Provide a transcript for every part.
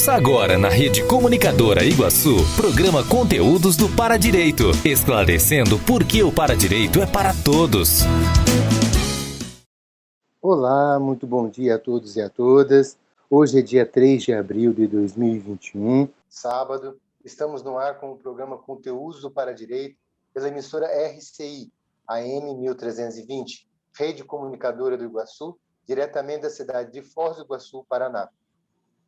Ouça agora na Rede Comunicadora Iguaçu, programa Conteúdos do Paradireito, esclarecendo por que o Paradireito é para todos. Olá, muito bom dia a todos e a todas. Hoje é dia 3 de abril de 2021, sábado. Estamos no ar com o programa Conteúdos do Paradireito pela emissora RCI, AM 1320, Rede Comunicadora do Iguaçu, diretamente da cidade de Foz do Iguaçu, Paraná.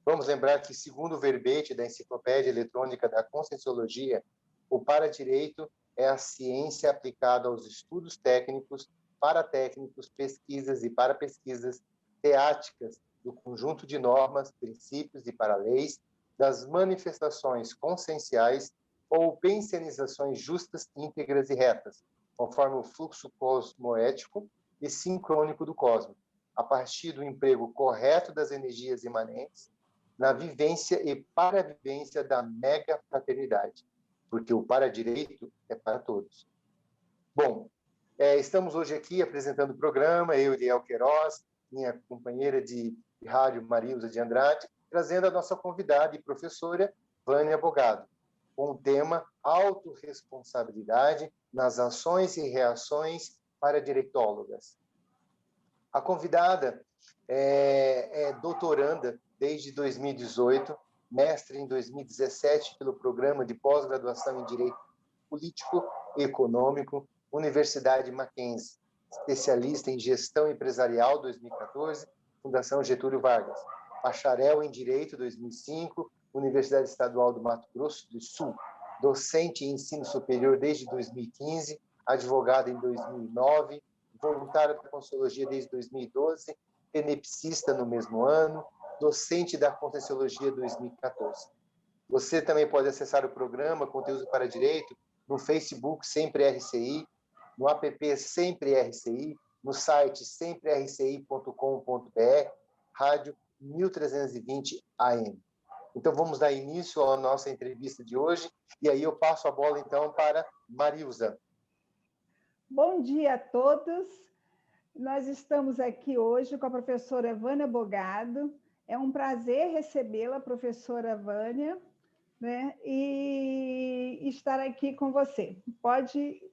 Vamos lembrar que, segundo o verbete da Enciclopédia Eletrônica da Conscienciologia, o Paradireito é a ciência aplicada aos estudos técnicos, paratécnicos, pesquisas e parapesquisas teáticas do conjunto de normas, princípios e paraleis, das manifestações conscienciais ou pensionizações justas, íntegras e retas, conforme o fluxo cosmoético e sincrônico do cosmos, a partir do emprego correto das energias imanentes, na vivência e paravivência da mega-fraternidade, porque o paradireito é para todos. Bom, estamos hoje aqui apresentando o programa, eu, Eliel Queiroz, minha companheira de rádio Marilza de Andrade, trazendo a nossa convidada e professora, Vânia Bogado, com o tema Autorresponsabilidade nas ações e reações paradireitólogas. A convidada é doutoranda desde 2018, mestre em 2017 pelo Programa de Pós-Graduação em Direito Político e Econômico, Universidade Mackenzie, especialista em Gestão Empresarial 2014, Fundação Getúlio Vargas, bacharel em Direito 2005, Universidade Estadual do Mato Grosso do Sul, docente em Ensino Superior desde 2015, advogada em 2009, voluntária da Conscienciologia desde 2012, tenepsista no mesmo ano, docente da Conscienciologia 2014. Você também pode acessar o programa Conteúdos para Direito no Facebook Sempre RCI, no app Sempre RCI, no site semprerci.com.br, rádio 1320 AM. Então vamos dar início à nossa entrevista de hoje, e aí eu passo a bola então para Marilza. Bom dia a todos. Nós estamos aqui hoje com a professora Vânia Bogado. É um prazer recebê-la, professora Vânia, né? E estar aqui com você. Pode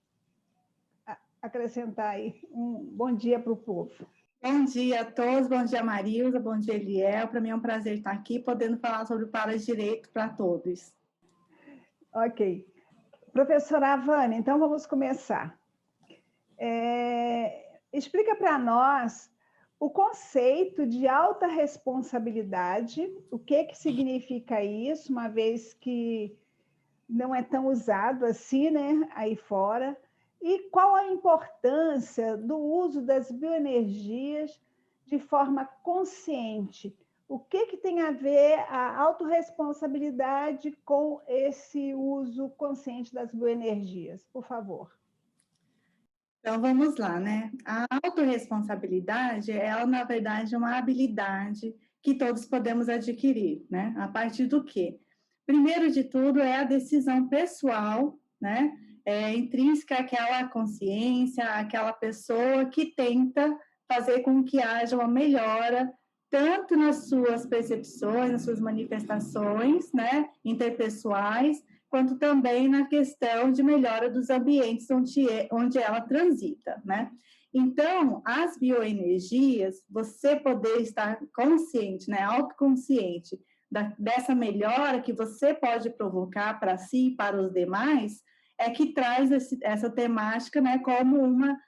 acrescentar aí um bom dia para o povo. Bom dia a todos, bom dia Marilza, bom dia Eliel. Para mim é um prazer estar aqui podendo falar sobre o Paradireito para todos. Ok. Professora Vânia, então vamos começar. Explica para nós o conceito de alta responsabilidade, o que significa isso, uma vez que não é tão usado assim, né, aí fora, e qual a importância do uso das bioenergias de forma consciente. O que tem a ver a autorresponsabilidade com esse uso consciente das bioenergias? Por favor. Então, vamos lá, né? A autorresponsabilidade, ela, na verdade, é uma habilidade que todos podemos adquirir, né? A partir do quê? Primeiro de tudo, é a decisão pessoal, né? Intrínseca àquela consciência, àquela pessoa que tenta fazer com que haja uma melhora, tanto nas suas percepções, nas suas manifestações, né? Interpessoais, quanto também na questão de melhora dos ambientes onde ela transita, né? Então, as bioenergias, você poder estar consciente, né, autoconsciente dessa melhora que você pode provocar para si e para os demais, é que traz essa temática, né, como uma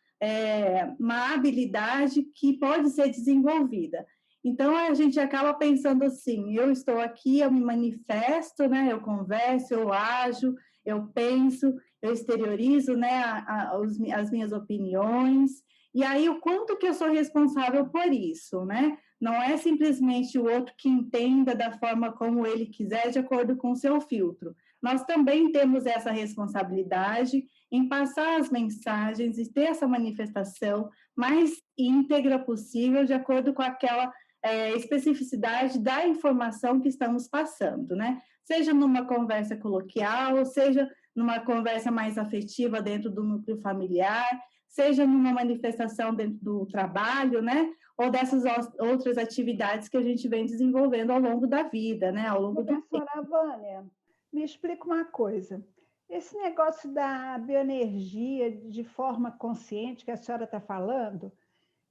habilidade que pode ser desenvolvida. Então, a gente acaba pensando assim, eu estou aqui, eu me manifesto, né? Eu converso, eu ajo, eu penso, eu exteriorizo, né? As minhas opiniões, e aí o quanto que eu sou responsável por isso, né? Não é simplesmente o outro que entenda da forma como ele quiser, de acordo com o seu filtro. Nós também temos essa responsabilidade em passar as mensagens e ter essa manifestação mais íntegra possível, de acordo com aquela especificidade da informação que estamos passando, né? Seja numa conversa coloquial, seja numa conversa mais afetiva dentro do núcleo familiar, seja numa manifestação dentro do trabalho, né? ou dessas outras atividades que a gente vem desenvolvendo ao longo da vida, né? Ao longo do tempo. Professora Vânia, me explica uma coisa. Esse negócio da bioenergia de forma consciente que a senhora está falando,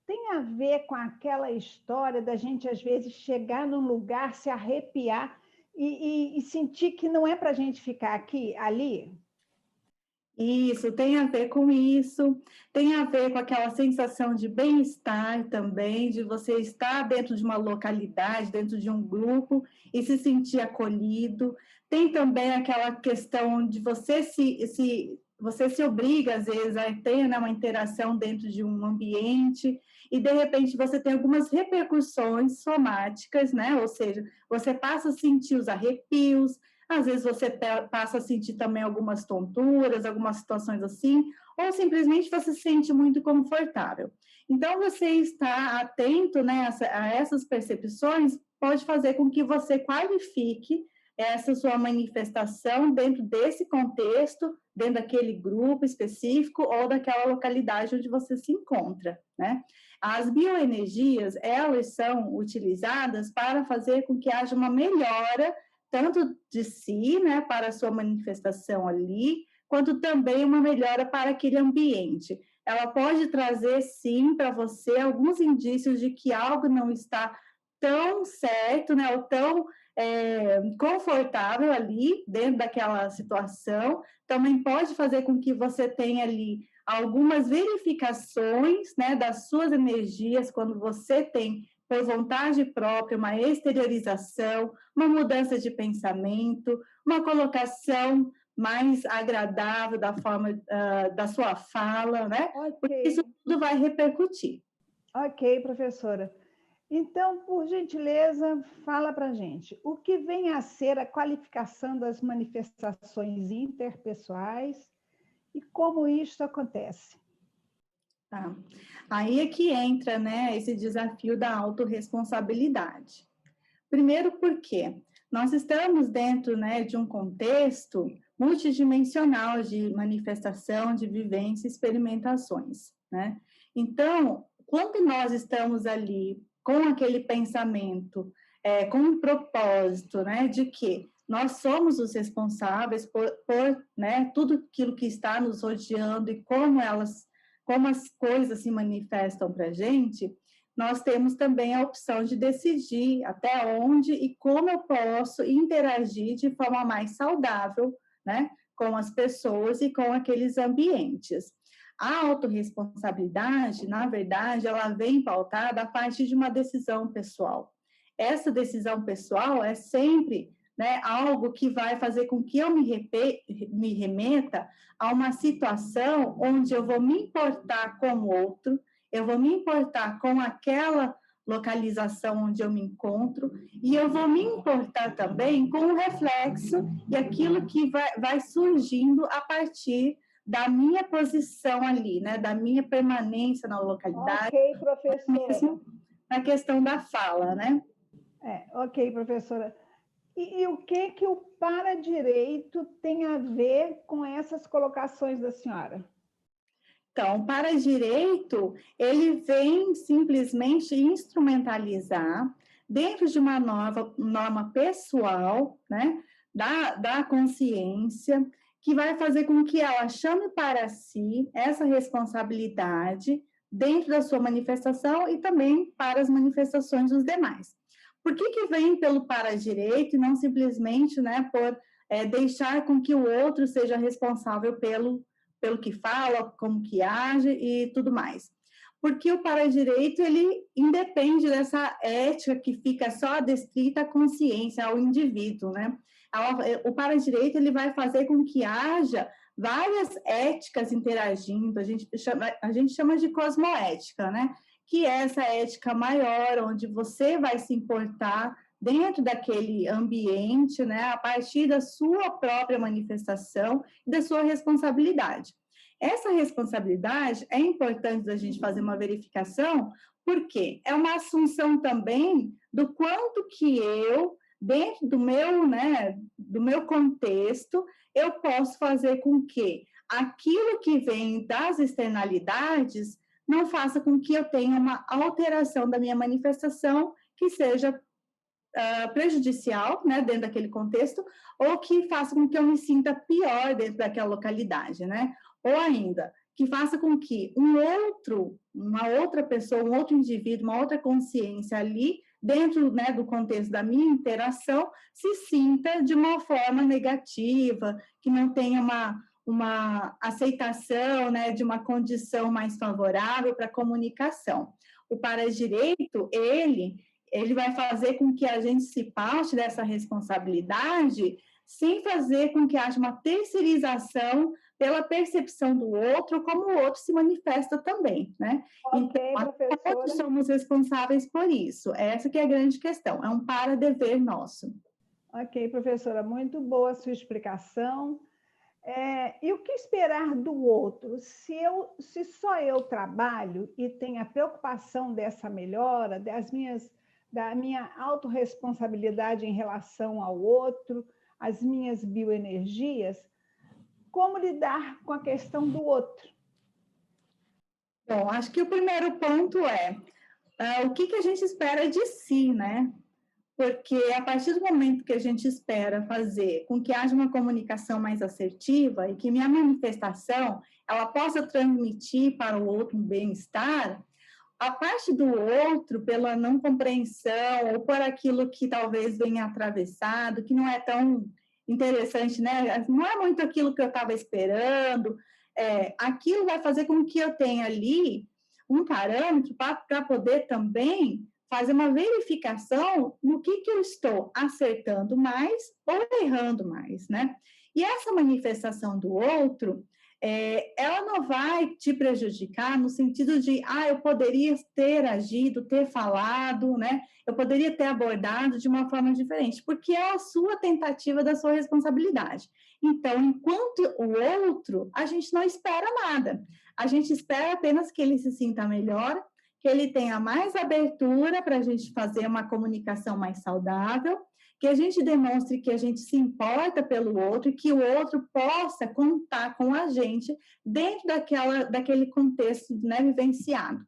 tem a ver com aquela história da gente, às vezes, chegar num lugar, se arrepiar e sentir que não é para a gente ficar aqui, ali? Isso, tem a ver com isso, tem a ver com aquela sensação de bem-estar também, de você estar dentro de uma localidade, dentro de um grupo e se sentir acolhido. Tem também aquela questão de você você se obriga, às vezes, a ter, né, uma interação dentro de um ambiente e, de repente, você tem algumas repercussões somáticas, né? Ou seja, você passa a sentir os arrepios, às vezes você passa a sentir também algumas tonturas, algumas situações assim, ou simplesmente você se sente muito confortável. Então, você estar atento, né, a essas percepções pode fazer com que você qualifique essa sua manifestação dentro desse contexto, dentro daquele grupo específico ou daquela localidade onde você se encontra, né? As bioenergias, elas são utilizadas para fazer com que haja uma melhora tanto de si, né, para a sua manifestação ali, quanto também uma melhora para aquele ambiente. Ela pode trazer, sim, para você alguns indícios de que algo não está tão certo, né, ou tão confortável ali, dentro daquela situação. Também pode fazer com que você tenha ali algumas verificações, né, das suas energias, quando você tem por vontade própria, uma exteriorização, uma mudança de pensamento, uma colocação mais agradável da forma da sua fala, né? Okay. Porque isso tudo vai repercutir. Ok, professora. Então, por gentileza, fala para a gente, o que vem a ser a qualificação das manifestações interpessoais e como isso acontece? Tá. Aí é que entra, né, esse desafio da autorresponsabilidade. Primeiro porque nós estamos dentro, né, de um contexto multidimensional de manifestação, de vivência e experimentações, né? Então, quando nós estamos ali com aquele pensamento, com um propósito, né, de que nós somos os responsáveis por né, tudo aquilo que está nos rodeando e como as coisas se manifestam para a gente, nós temos também a opção de decidir até onde e como eu posso interagir de forma mais saudável, né, com as pessoas e com aqueles ambientes. A autorresponsabilidade, na verdade, ela vem pautada a partir de uma decisão pessoal. Essa decisão pessoal é sempre, né, algo que vai fazer com que eu me remeta a uma situação onde eu vou me importar com o outro, eu vou me importar com aquela localização onde eu me encontro, e eu vou me importar também com o reflexo e aquilo que vai surgindo a partir da minha posição ali, né, da minha permanência na localidade. Ok, professora. Mesmo na questão da fala, né? Ok, professora. E o que o para-direito tem a ver com essas colocações da senhora? Então, o para-direito, ele vem simplesmente instrumentalizar dentro de uma norma pessoal, né, da consciência, que vai fazer com que ela chame para si essa responsabilidade dentro da sua manifestação e também para as manifestações dos demais. Por que vem pelo para-direito e não simplesmente, né, por deixar com que o outro seja responsável pelo que fala, como que age e tudo mais? Porque o para-direito, ele independe dessa ética que fica só adstrita à consciência, ao indivíduo, né? O para-direito, ele vai fazer com que haja várias éticas interagindo, a gente chama de cosmoética, né? Que é essa ética maior, onde você vai se importar dentro daquele ambiente, né, a partir da sua própria manifestação e da sua responsabilidade. Essa responsabilidade é importante da gente fazer uma verificação, porque é uma assunção também do quanto que eu, dentro do meu contexto, eu posso fazer com que aquilo que vem das externalidades não faça com que eu tenha uma alteração da minha manifestação que seja prejudicial, né, dentro daquele contexto, ou que faça com que eu me sinta pior dentro daquela localidade, né? Ou ainda, que faça com que uma outra pessoa, um outro indivíduo, uma outra consciência ali, dentro, né, do contexto da minha interação, se sinta de uma forma negativa, que não tenha uma aceitação, né, de uma condição mais favorável para a comunicação. O para-direito, ele vai fazer com que a gente se parte dessa responsabilidade sem fazer com que haja uma terceirização pela percepção do outro, como o outro se manifesta também, né? Ok, então, professora. todos somos responsáveis por isso. Essa que é a grande questão, é um para-dever nosso. Ok, professora, muito boa a sua explicação. E o que esperar do outro? Se só eu trabalho e tenho a preocupação dessa melhora, da minha autorresponsabilidade em relação ao outro, as minhas bioenergias, como lidar com a questão do outro? Bom, acho que o primeiro ponto é o que a gente espera de si, né? Porque a partir do momento que a gente espera fazer com que haja uma comunicação mais assertiva e que minha manifestação ela possa transmitir para o outro um bem-estar, a parte do outro, pela não compreensão ou por aquilo que talvez venha atravessado, que não é tão interessante, né? Não é muito aquilo que eu estava esperando, aquilo vai fazer com que eu tenha ali um parâmetro para poder também fazer uma verificação no que eu estou acertando mais ou errando mais, né? E essa manifestação do outro, ela não vai te prejudicar no sentido de, eu poderia ter agido, ter falado, né? Eu poderia ter abordado de uma forma diferente, porque é a sua tentativa da sua responsabilidade. Então, enquanto o outro, a gente não espera nada. A gente espera apenas que ele se sinta melhor, que ele tenha mais abertura para a gente fazer uma comunicação mais saudável, que a gente demonstre que a gente se importa pelo outro e que o outro possa contar com a gente dentro daquele contexto, né, vivenciado.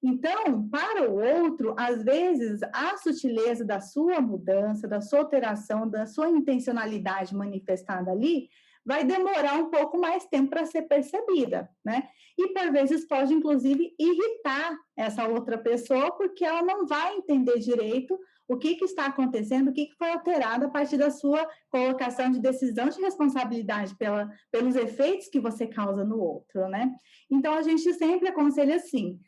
Então, para o outro, às vezes, a sutileza da sua mudança, da sua alteração, da sua intencionalidade manifestada ali, vai demorar um pouco mais tempo para ser percebida, né? E, por vezes, pode, inclusive, irritar essa outra pessoa, porque ela não vai entender direito o que está acontecendo, o que foi alterado a partir da sua colocação de decisão de responsabilidade pelos efeitos que você causa no outro, né? Então, a gente sempre aconselha assim,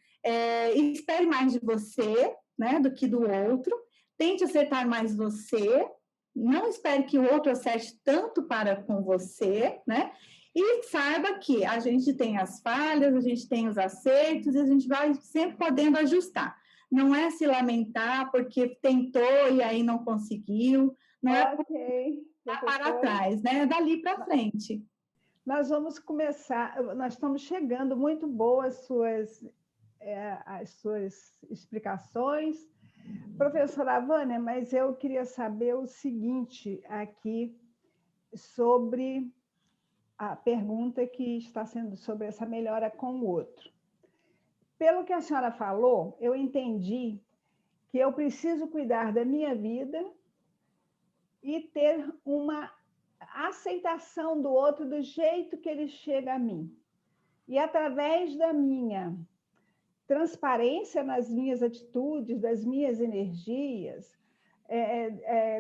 espere mais de você, né, do que do outro, tente acertar mais você, não espere que o outro acerte tanto para com você, né? E saiba que a gente tem as falhas, a gente tem os acertos e a gente vai sempre podendo ajustar. Não é se lamentar porque tentou e aí não conseguiu, não é para trás, né? É dali para frente. Nós vamos começar, nós estamos chegando, muito boas as suas explicações. Professora Vânia, mas eu queria saber o seguinte aqui sobre a pergunta que está sendo sobre essa melhora com o outro. Pelo que a senhora falou, eu entendi que eu preciso cuidar da minha vida e ter uma aceitação do outro do jeito que ele chega a mim. E através da minha transparência nas minhas atitudes, das minhas energias,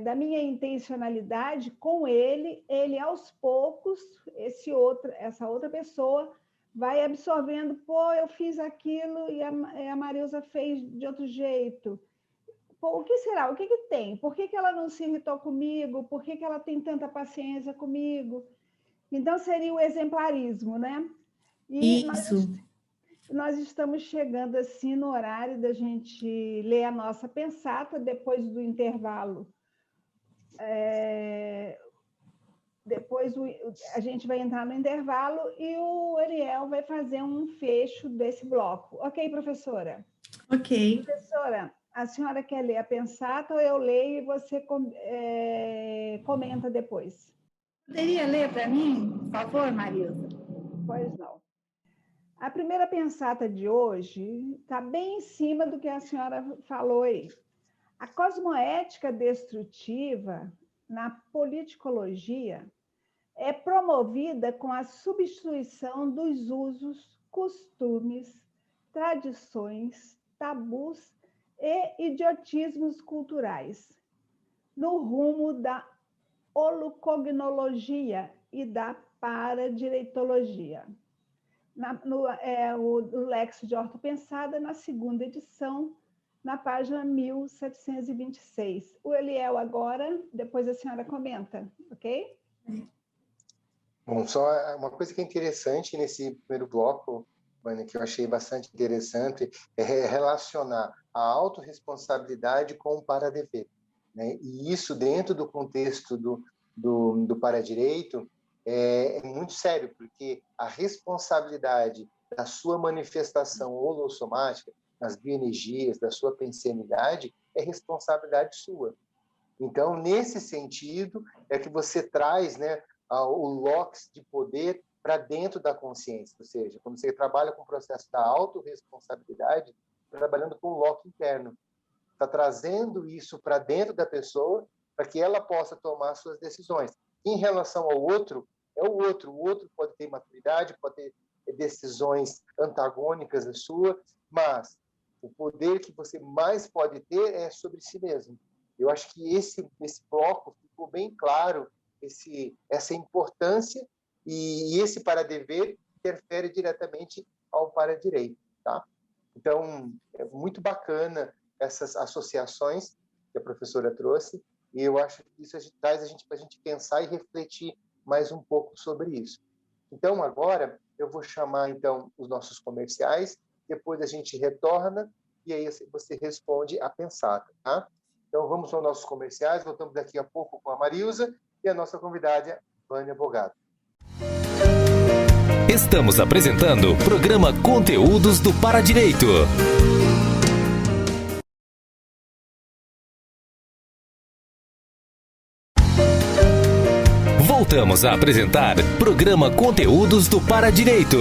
da minha intencionalidade com ele aos poucos, essa outra pessoa vai absorvendo, eu fiz aquilo e a Marilza fez de outro jeito. O que será? O que tem? Por que ela não se irritou comigo? Por que ela tem tanta paciência comigo? Então, seria o exemplarismo, né? E isso. Nós estamos chegando assim no horário da gente ler a nossa pensata, depois do intervalo. Depois a gente vai entrar no intervalo e o Ariel vai fazer um fecho desse bloco. Ok, professora? Ok. Professora, a senhora quer ler a pensata ou eu leio e você comenta depois? Poderia ler para mim, por favor, Marilza? Pois não. A primeira pensata de hoje está bem em cima do que a senhora falou aí. A cosmoética destrutiva, na politicologia, é promovida com a substituição dos usos, costumes, tradições, tabus e idiotismos culturais, no rumo da holocognologia e da paradireitologia. O Lexo de Ortopensada, na segunda edição, na página 1726. O Eliel agora, depois a senhora comenta, ok? Bom, só uma coisa que é interessante nesse primeiro bloco, Vânia, que eu achei bastante interessante, é relacionar a autorresponsabilidade com o para-dever, né? E isso, dentro do contexto do para-direito, é muito sério, porque a responsabilidade da sua manifestação holossomática, das bioenergias, da sua pensenidade, é responsabilidade sua. Então, nesse sentido, é que você traz, né, o locus de poder para dentro da consciência, ou seja, quando você trabalha com o processo da autorresponsabilidade, trabalhando com o locus interno, está trazendo isso para dentro da pessoa para que ela possa tomar suas decisões. Em relação ao outro, é o outro pode ter maturidade, pode ter decisões antagônicas à sua, mas o poder que você mais pode ter é sobre si mesmo. Eu acho que esse bloco ficou bem claro, essa importância, e esse para-dever interfere diretamente ao para-direito, tá? Então, é muito bacana essas associações que a professora trouxe, e eu acho que isso traz a gente para a gente pensar e refletir mais um pouco sobre isso. Então, agora, eu vou chamar então os nossos comerciais, depois a gente retorna, e aí você responde a pensada, tá? Então, vamos aos nossos comerciais, voltamos daqui a pouco com a Marilza e a nossa convidada, Vânia Bogado. Estamos apresentando o programa Conteúdos do Paradireito. Voltamos a apresentar o programa Conteúdos do Paradireito.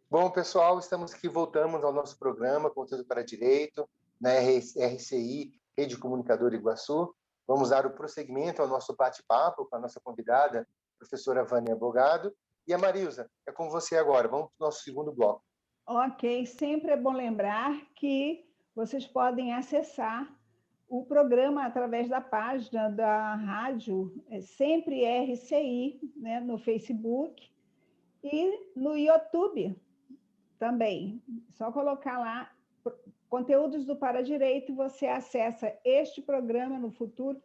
Bom, pessoal, voltamos ao nosso programa Conteúdo para Direito, na RCI, Rede Comunicadora Iguaçu. Vamos dar o prosseguimento ao nosso bate-papo com a nossa convidada, professora Vânia Bogado. E a Marilza, é com você agora. Vamos para o nosso segundo bloco. Ok, sempre é bom lembrar que vocês podem acessar o programa através da página da rádio, sempre RCI, né, no Facebook e no YouTube também. Só colocar lá Conteúdos do Paradireito, você acessa este programa no futuro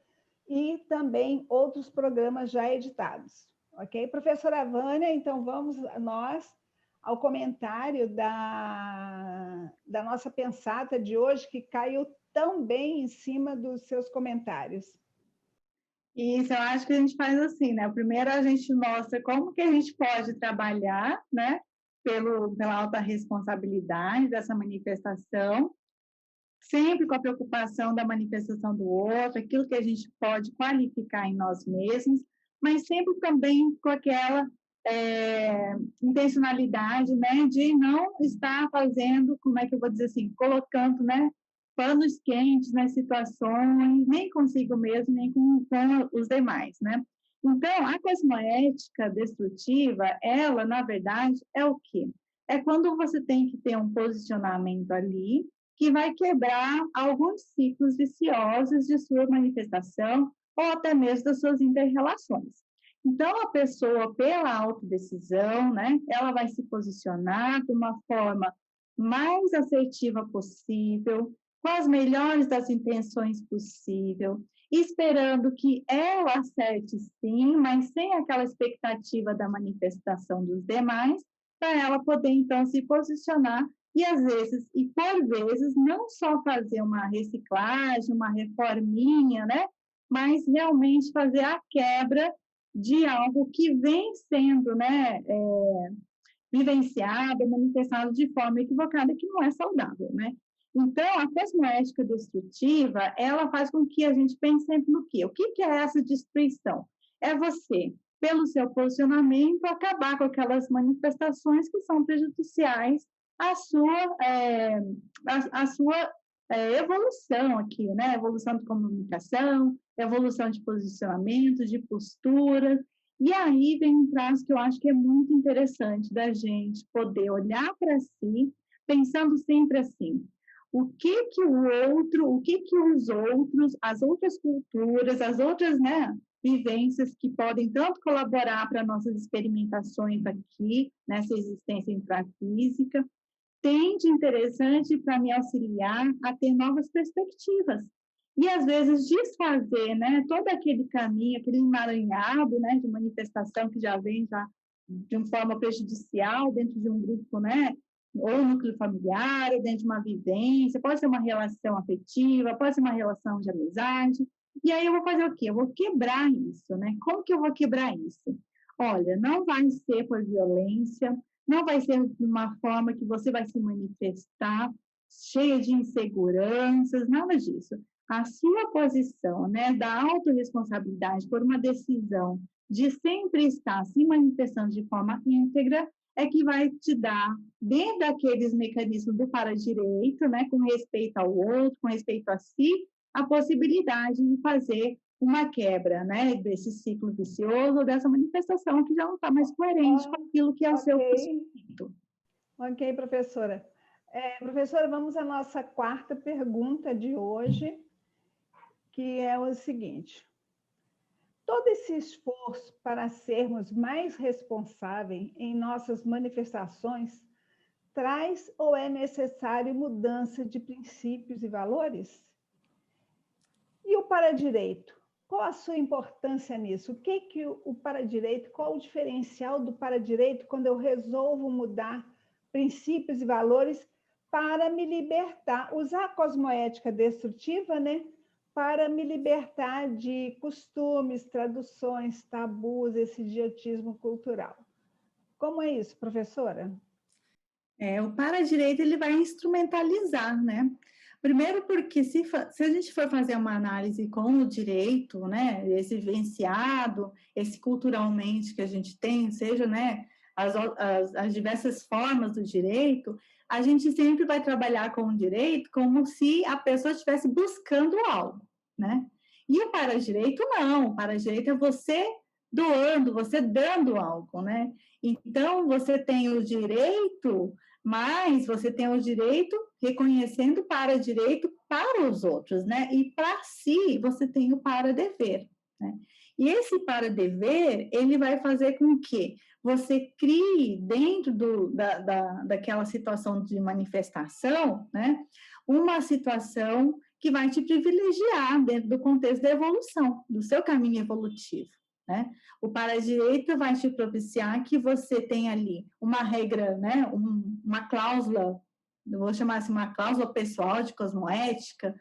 e também outros programas já editados. Ok? Professora Vânia, então vamos nós ao comentário da nossa pensata de hoje, que caiu tão bem em cima dos seus comentários. Isso, eu acho que a gente faz assim, né? Primeiro a gente mostra como que a gente pode trabalhar, né? Pela alta responsabilidade dessa manifestação, sempre com a preocupação da manifestação do outro, aquilo que a gente pode qualificar em nós mesmos, mas sempre também com aquela intencionalidade, né, de não estar fazendo, como é que eu vou dizer assim, colocando, né, panos quentes nas situações, nem consigo mesmo, nem com os demais, né? Então, a cosmoética destrutiva, ela, na verdade, é o quê? É quando você tem que ter um posicionamento ali que vai quebrar alguns ciclos viciosos de sua manifestação ou até mesmo das suas inter-relações. Então, a pessoa, pela autodecisão, né, ela vai se posicionar de uma forma mais assertiva possível, com as melhores das intenções possível, esperando que ela acerte sim, mas sem aquela expectativa da manifestação dos demais, para ela poder, então, se posicionar e, às vezes, e por vezes, não só fazer uma reciclagem, uma reforminha, né, mas realmente fazer a quebra de algo que vem sendo, né, vivenciado, manifestado de forma equivocada, que não é saudável, né? Então, a cosmoética destrutiva, ela faz com que a gente pense sempre no quê? O que é essa destruição? É você pelo seu posicionamento, acabar com aquelas manifestações que são prejudiciais à sua evolução aqui, né? Evolução de comunicação, evolução de posicionamento, de postura. E aí vem um traço que eu acho que é muito interessante da gente poder olhar para si, pensando sempre assim, o que os outros, as outras culturas, as outras, né, vivências que podem tanto colaborar para nossas experimentações aqui, nessa existência intrafísica, tem de interessante para me auxiliar a ter novas perspectivas. E, às vezes, desfazer, né, todo aquele caminho, aquele emaranhado, né, de manifestação que já vem de uma forma prejudicial dentro de um grupo, né, ou núcleo familiar, ou dentro de uma vivência, pode ser uma relação afetiva, pode ser uma relação de amizade. E aí eu vou fazer o quê? Eu vou quebrar isso, né? Como que eu vou quebrar isso? Olha, não vai ser por violência, não vai ser de uma forma que você vai se manifestar cheia de inseguranças, nada disso. A sua posição, né, da autorresponsabilidade por uma decisão de sempre estar se manifestando de forma íntegra, é que vai te dar, dentro daqueles mecanismos do para-direito, né, com respeito ao outro, com respeito a si, a possibilidade de fazer uma quebra, né, desse ciclo vicioso ou dessa manifestação que já não está mais coerente com aquilo que é o seu posicionamento. Ok, professora. Professora, vamos à nossa quarta pergunta de hoje, que é o seguinte: todo esse esforço para sermos mais responsáveis em nossas manifestações traz ou é necessário mudança de princípios e valores? E o para-direito? Qual a sua importância nisso? O que o para-direito, qual o diferencial do para-direito quando eu resolvo mudar princípios e valores para me libertar, usar a cosmoética destrutiva, né? Para me libertar de costumes, traduções, tabus, esse idiotismo cultural. Como é isso, professora? O para-direito ele vai instrumentalizar, né? Primeiro porque se a gente for fazer uma análise com o direito, né, esse vivenciado, esse culturalmente que a gente tem, seja, né, as diversas formas do direito, a gente sempre vai trabalhar com o direito como se a pessoa estivesse buscando algo, né? E o para-direito não, o para-direito é você doando, você dando algo, né? Então, você tem o direito, mas você tem o direito reconhecendo para-direito para os outros, né? E para si, você tem o para-dever, né? E esse para-dever, ele vai fazer com que você crie dentro daquela situação de manifestação, né? Uma situação que vai te privilegiar dentro do contexto da evolução, do seu caminho evolutivo, né? O para-direito vai te propiciar que você tenha ali uma regra, né? Uma cláusula, eu vou chamar assim, uma cláusula pessoal de cosmoética,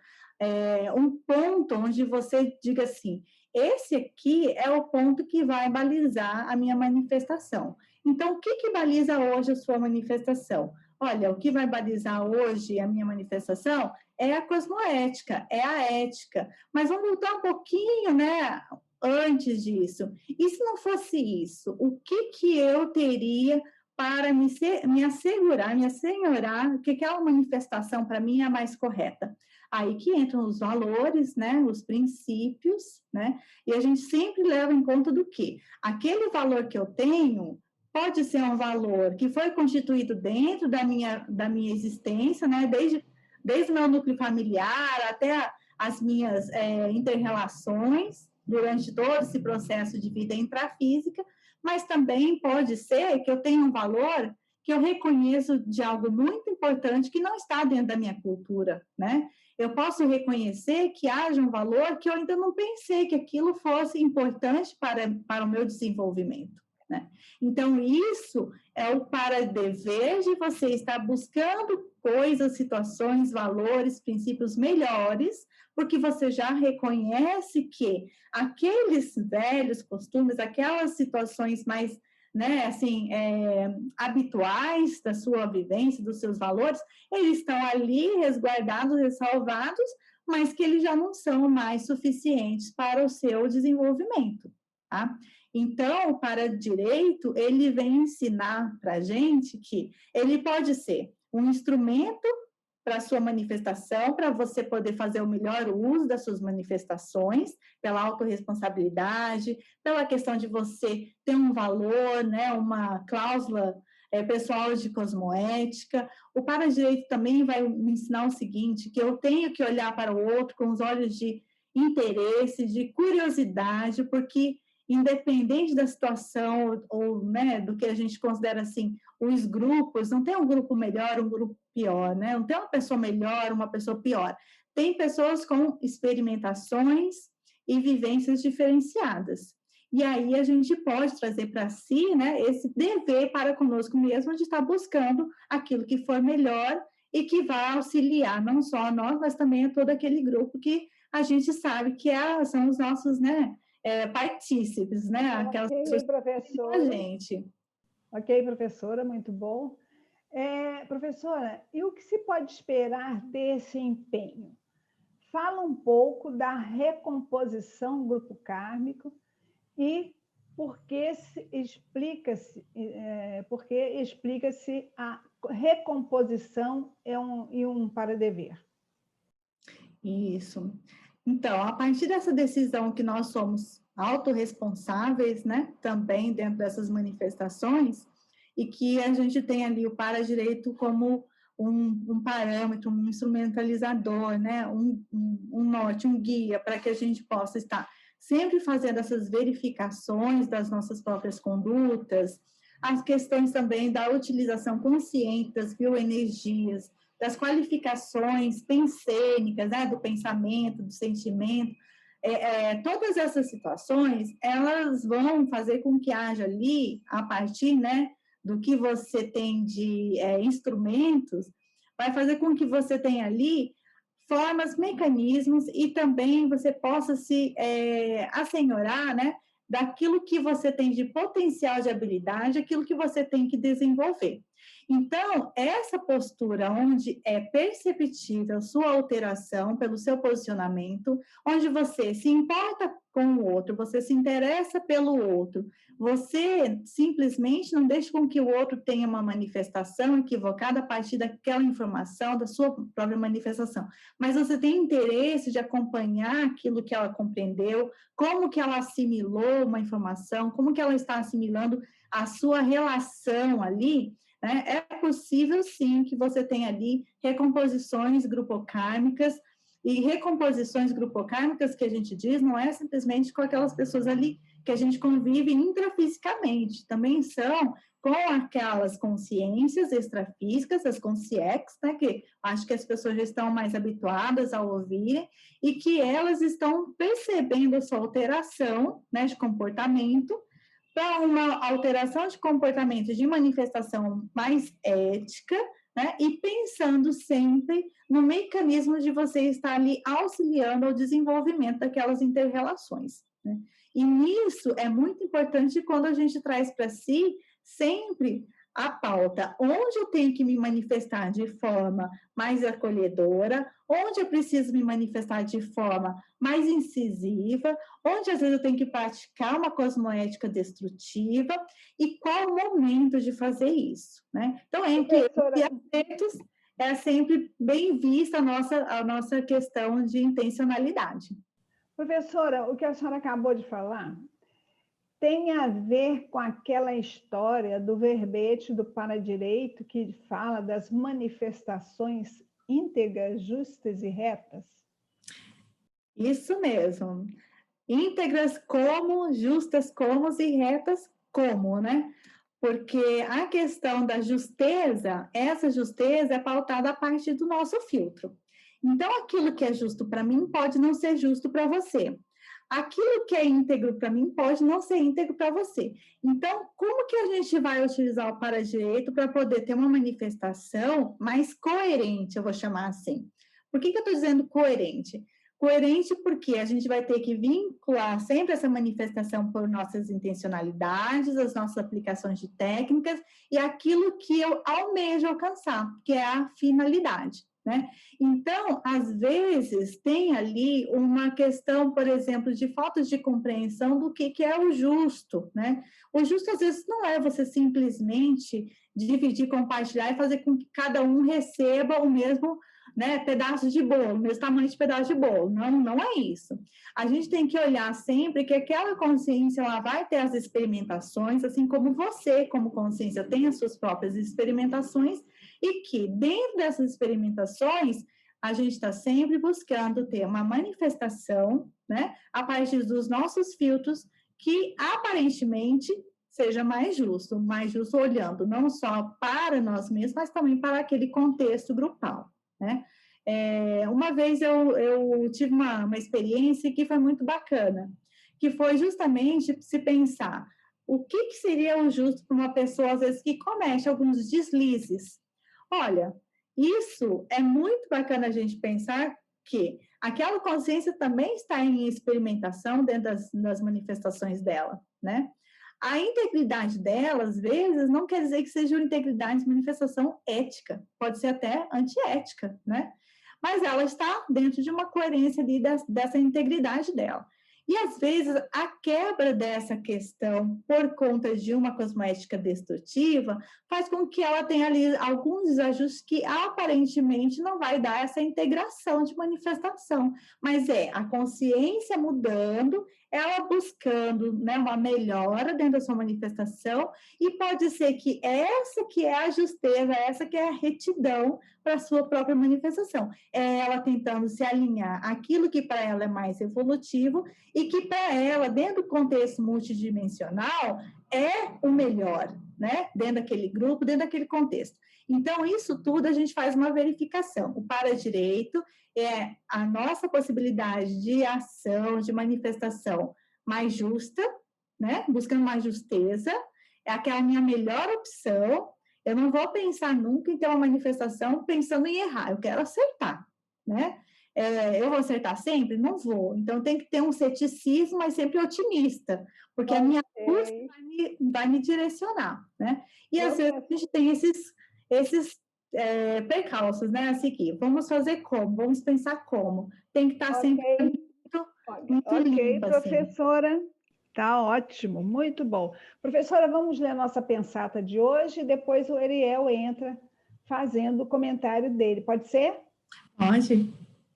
um ponto onde você diga assim, esse aqui é o ponto que vai balizar a minha manifestação. Então, o que baliza hoje a sua manifestação? Olha, o que vai balizar hoje a minha manifestação é a cosmoética, é a ética. Mas vamos voltar um pouquinho, né, antes disso. E se não fosse isso, o que eu teria para me assegurar, me assenhorar que aquela manifestação para mim é a mais correta? Aí que entram os valores, né, os princípios, né? E a gente sempre leva em conta do quê? Aquele valor que eu tenho pode ser um valor que foi constituído dentro da minha existência, né? Desde o meu núcleo familiar até as minhas inter-relações durante todo esse processo de vida intrafísica, mas também pode ser que eu tenha um valor que eu reconheço de algo muito importante que não está dentro da minha cultura, né? Eu posso reconhecer que haja um valor que eu ainda não pensei que aquilo fosse importante para o meu desenvolvimento, né? Então, isso é o para-dever de você estar buscando coisas, situações, valores, princípios melhores, porque você já reconhece que aqueles velhos costumes, aquelas situações mais, né, assim, habituais da sua vivência, dos seus valores, eles estão ali resguardados, ressalvados, mas que eles já não são mais suficientes para o seu desenvolvimento. tá? Então, o para-direito, ele vem ensinar para a gente que ele pode ser um instrumento para a sua manifestação, para você poder fazer o melhor uso das suas manifestações, pela autorresponsabilidade, pela questão de você ter um valor, né, uma cláusula pessoal de cosmoética. O para-direito também vai me ensinar o seguinte, que eu tenho que olhar para o outro com os olhos de interesse, de curiosidade, porque independente da situação ou né, do que a gente considera assim, os grupos, não tem um grupo melhor, um grupo pior, né? Não tem uma pessoa melhor, uma pessoa pior. Tem pessoas com experimentações e vivências diferenciadas. E aí a gente pode trazer para si, né, esse dever para conosco mesmo de estar buscando aquilo que for melhor e que vai auxiliar não só a nós, mas também a todo aquele grupo que a gente sabe que são os nossos, né, partícipes, né? Aquelas pessoas que a gente. Ok, professora, muito bom. Professora, e o que se pode esperar desse empenho? Fala um pouco da recomposição grupo kármico e por que explica-se a recomposição e um para-dever. Isso. Então, a partir dessa decisão que nós somos autorresponsáveis, né, também dentro dessas manifestações, e que a gente tem ali o para-direito como um parâmetro, um instrumentalizador, né, um norte, um guia, para que a gente possa estar sempre fazendo essas verificações das nossas próprias condutas, as questões também da utilização consciente das bioenergias, das qualificações pensênicas, né, do pensamento, do sentimento, todas essas situações, elas vão fazer com que haja ali, a partir, né, do que você tem de instrumentos, vai fazer com que você tenha ali formas, mecanismos e também você possa se assenhorar, né, daquilo que você tem de potencial de habilidade, aquilo que você tem que desenvolver. Então, essa postura onde é perceptível sua alteração pelo seu posicionamento, onde você se importa com o outro, você se interessa pelo outro, você simplesmente não deixa com que o outro tenha uma manifestação equivocada a partir daquela informação, da sua própria manifestação, mas você tem interesse de acompanhar aquilo que ela compreendeu, como que ela assimilou uma informação, como que ela está assimilando a sua relação ali. É possível, sim, que você tenha ali recomposições grupocármicas, e recomposições grupocármicas que a gente diz não é simplesmente com aquelas pessoas ali que a gente convive intrafisicamente, também são com aquelas consciências extrafísicas, as consciex, né, que acho que as pessoas já estão mais habituadas a ouvirem, e que elas estão percebendo a sua alteração, né, de comportamento, para uma alteração de comportamento, de manifestação mais ética, né? E pensando sempre no mecanismo de você estar ali auxiliando ao desenvolvimento daquelas inter-relações, né? E nisso é muito importante quando a gente traz para si sempre a pauta, onde eu tenho que me manifestar de forma mais acolhedora, onde eu preciso me manifestar de forma mais incisiva, onde às vezes eu tenho que praticar uma cosmoética destrutiva, e qual o momento de fazer isso, né? Então, entre esses aspectos, é sempre bem vista a nossa questão de intencionalidade. Professora, o que a senhora acabou de falar tem a ver com aquela história do verbete do para-direito que fala das manifestações íntegras, justas e retas? Isso mesmo. Íntegras como, justas como e retas como, né? Porque a questão da justeza, essa justeza é pautada a partir do nosso filtro. Então, aquilo que é justo para mim pode não ser justo para você. Aquilo que é íntegro para mim pode não ser íntegro para você. Então, como que a gente vai utilizar o para-direito para poder ter uma manifestação mais coerente, eu vou chamar assim? Por que eu estou dizendo coerente? Coerente porque a gente vai ter que vincular sempre essa manifestação por nossas intencionalidades, as nossas aplicações de técnicas e aquilo que eu almejo alcançar, que é a finalidade. né? Então, às vezes, tem ali uma questão, por exemplo, de falta de compreensão do que é o justo, né? O justo, às vezes, não é você simplesmente dividir, compartilhar e fazer com que cada um receba o mesmo, né, pedaço de bolo, o mesmo tamanho de pedaço de bolo. Não, não é isso. A gente tem que olhar sempre que aquela consciência, ela vai ter as experimentações, assim como você, como consciência, tem as suas próprias experimentações, e que dentro dessas experimentações, a gente está sempre buscando ter uma manifestação, né, a partir dos nossos filtros, que aparentemente seja mais justo olhando não só para nós mesmos, mas também para aquele contexto grupal, né? Uma vez eu tive uma experiência que foi muito bacana, que foi justamente se pensar o que seria o justo para uma pessoa, às vezes, que comete alguns deslizes. Olha, isso é muito bacana a gente pensar que aquela consciência também está em experimentação dentro das manifestações dela, né? A integridade dela, às vezes, não quer dizer que seja uma integridade de manifestação ética, pode ser até antiética, né? Mas ela está dentro de uma coerência ali dessa integridade dela. E, às vezes, a quebra dessa questão por conta de uma cosmoética destrutiva faz com que ela tenha ali alguns desajustes que, aparentemente, não vai dar essa integração de manifestação. Mas a consciência mudando, ela buscando, né, uma melhora dentro da sua manifestação, e pode ser que essa que é a justeza, essa que é a retidão para a sua própria manifestação. É ela tentando se alinhar àquilo que para ela é mais evolutivo e que para ela, dentro do contexto multidimensional, é o melhor, né? Dentro daquele grupo, dentro daquele contexto. Então, isso tudo a gente faz uma verificação. O para-direito é a nossa possibilidade de ação, de manifestação mais justa, né? Buscando mais justeza, é aquela minha melhor opção. Eu não vou pensar nunca em ter uma manifestação pensando em errar, eu quero acertar, né? Eu vou acertar sempre? Não vou. Então, tem que ter um ceticismo, mas sempre otimista, porque a minha luz vai me direcionar, né? E, às vezes, a gente tem esses percalços, né? Assim que vamos fazer como? Vamos pensar como? Tem que estar sempre muito limpo, professora. Assim. Tá ótimo, muito bom. Professora, vamos ler a nossa pensata de hoje e depois o Ariel entra fazendo o comentário dele. Pode ser? Pode.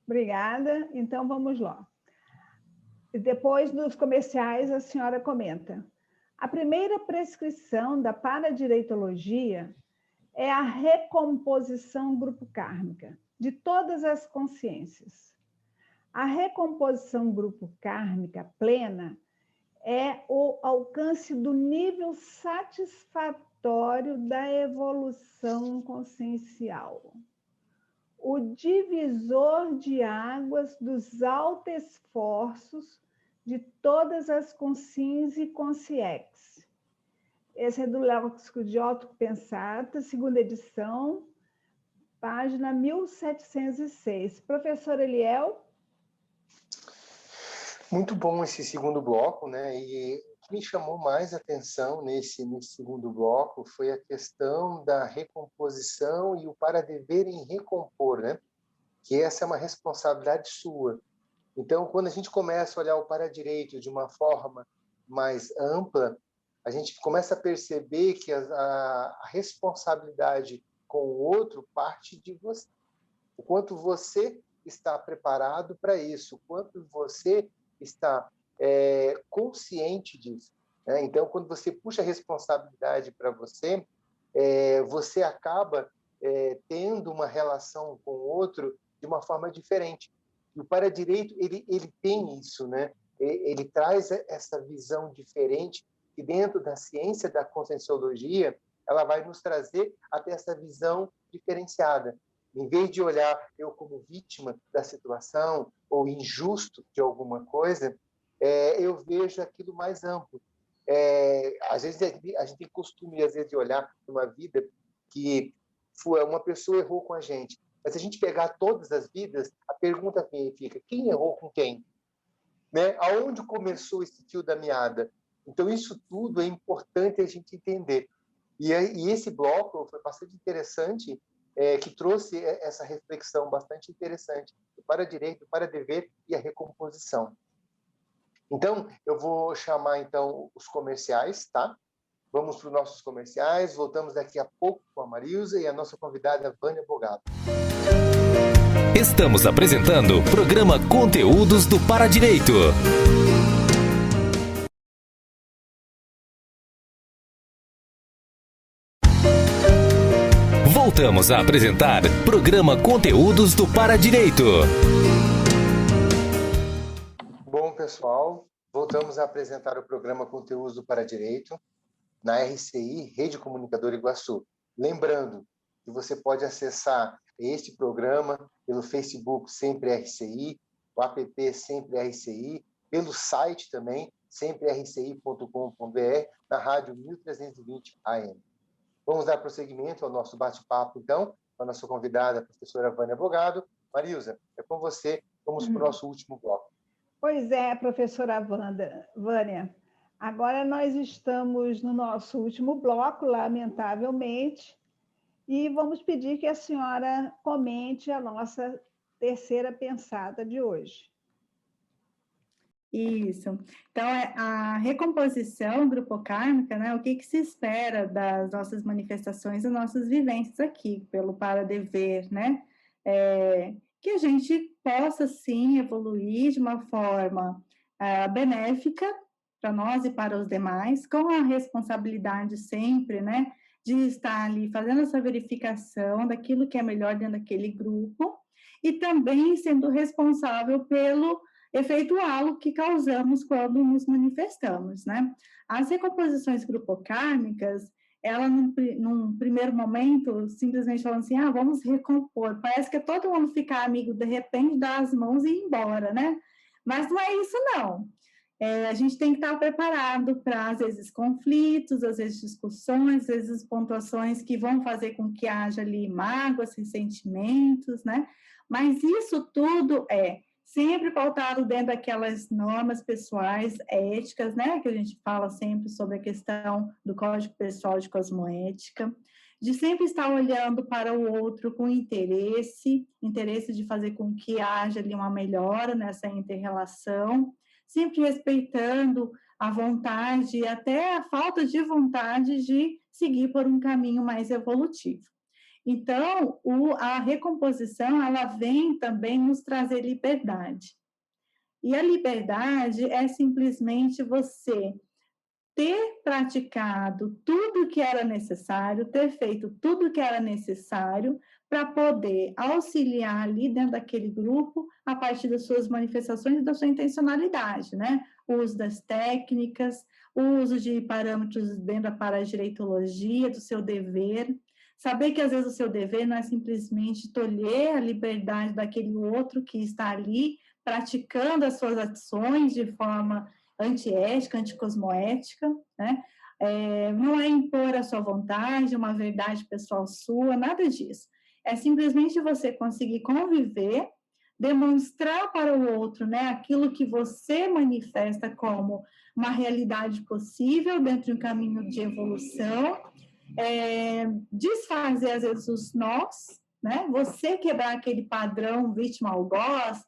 Obrigada. Então, vamos lá. Depois dos comerciais, a senhora comenta. A primeira prescrição da paradireitologia é a recomposição grupo kármica de todas as consciências. A recomposição grupo kármica plena é o alcance do nível satisfatório da evolução consciencial. O divisor de águas dos autoesforços de todas as consciências e consciex. Esse é do Léxico de Autopensata, segunda edição, página 1706. Professor Eliel? Muito bom esse segundo bloco, né? E o que me chamou mais atenção nesse segundo bloco foi a questão da recomposição e o para dever em recompor, né? Que essa é uma responsabilidade sua. Então, quando a gente começa a olhar o para-direito de uma forma mais ampla, a gente começa a perceber que a responsabilidade com o outro parte de você. O quanto você está preparado para isso, o quanto você está consciente disso, né? Então, quando você puxa a responsabilidade para você, você acaba tendo uma relação com o outro de uma forma diferente. E o para-direito, ele tem isso, né? Ele traz essa visão diferente que dentro da ciência da conscienciologia, ela vai nos trazer até essa visão diferenciada. Em vez de olhar eu como vítima da situação ou injusto de alguma coisa, eu vejo aquilo mais amplo. Às vezes a gente tem costume, às vezes, de olhar uma vida que uma pessoa errou com a gente. Mas se a gente pegar todas as vidas, a pergunta fica, quem errou com quem? Né? Aonde começou esse fio da meada? Então, isso tudo é importante a gente entender. E esse bloco foi bastante interessante, que trouxe essa reflexão bastante interessante do para-direito, para-dever e a recomposição. Então, eu vou chamar então os comerciais, tá? Vamos para os nossos comerciais, voltamos daqui a pouco com a Marilza e a nossa convidada, Vânia Bogado. Estamos apresentando o programa Conteúdos do Para-Direito. Voltamos a apresentar o programa Conteúdos do Para-Direito. Bom, pessoal, voltamos a apresentar o programa Conteúdos do Para-Direito na RCI, Rede Comunicadora Iguaçu. Lembrando que você pode acessar este programa pelo Facebook Sempre RCI, o app Sempre RCI, pelo site também, semprerci.com.br, na rádio 1320 AM. Vamos dar prosseguimento ao nosso bate-papo, então, com a nossa convidada, a professora Vânia Bogado. Marilza, é com você, vamos para o nosso último bloco. Pois é, professora Vânia. Agora nós estamos no nosso último bloco, lamentavelmente, e vamos pedir que a senhora comente a nossa terceira pensada de hoje. Isso. Então, a recomposição grupocármica, né? O que se espera das nossas manifestações e nossas vivências aqui, pelo para-dever, né? Que a gente possa, sim, evoluir de uma forma benéfica para nós e para os demais, com a responsabilidade sempre, né? De estar ali fazendo essa verificação daquilo que é melhor dentro daquele grupo e também sendo responsável pelo efeito halo que causamos quando nos manifestamos, né? As recomposições grupocármicas, ela, num primeiro momento, simplesmente falando assim, vamos recompor. Parece que todo mundo fica amigo, de repente, dá as mãos e ir embora, né? Mas não é isso, não. A gente tem que estar preparado para, às vezes, conflitos, às vezes, discussões, às vezes, pontuações que vão fazer com que haja ali mágoas, ressentimentos, né? Mas isso tudo sempre pautado dentro daquelas normas pessoais, éticas, né? Que a gente fala sempre sobre a questão do Código Pessoal de Cosmoética, de sempre estar olhando para o outro com interesse de fazer com que haja ali uma melhora nessa inter-relação, sempre respeitando a vontade e até a falta de vontade de seguir por um caminho mais evolutivo. Então, a recomposição, ela vem também nos trazer liberdade. E a liberdade é simplesmente você ter praticado tudo que era necessário, ter feito tudo que era necessário para poder auxiliar ali dentro daquele grupo a partir das suas manifestações e da sua intencionalidade, né? O uso das técnicas, o uso de parâmetros dentro da paradireitologia, do seu dever. Saber que, às vezes, o seu dever não é simplesmente tolher a liberdade daquele outro que está ali praticando as suas ações de forma antiética, anticosmoética, né? Não é impor a sua vontade, uma verdade pessoal sua, nada disso. É simplesmente você conseguir conviver, demonstrar para o outro, né, aquilo que você manifesta como uma realidade possível dentro de um caminho de evolução, desfazer, às vezes, os nós, né? Você quebrar aquele padrão vítima-algoz,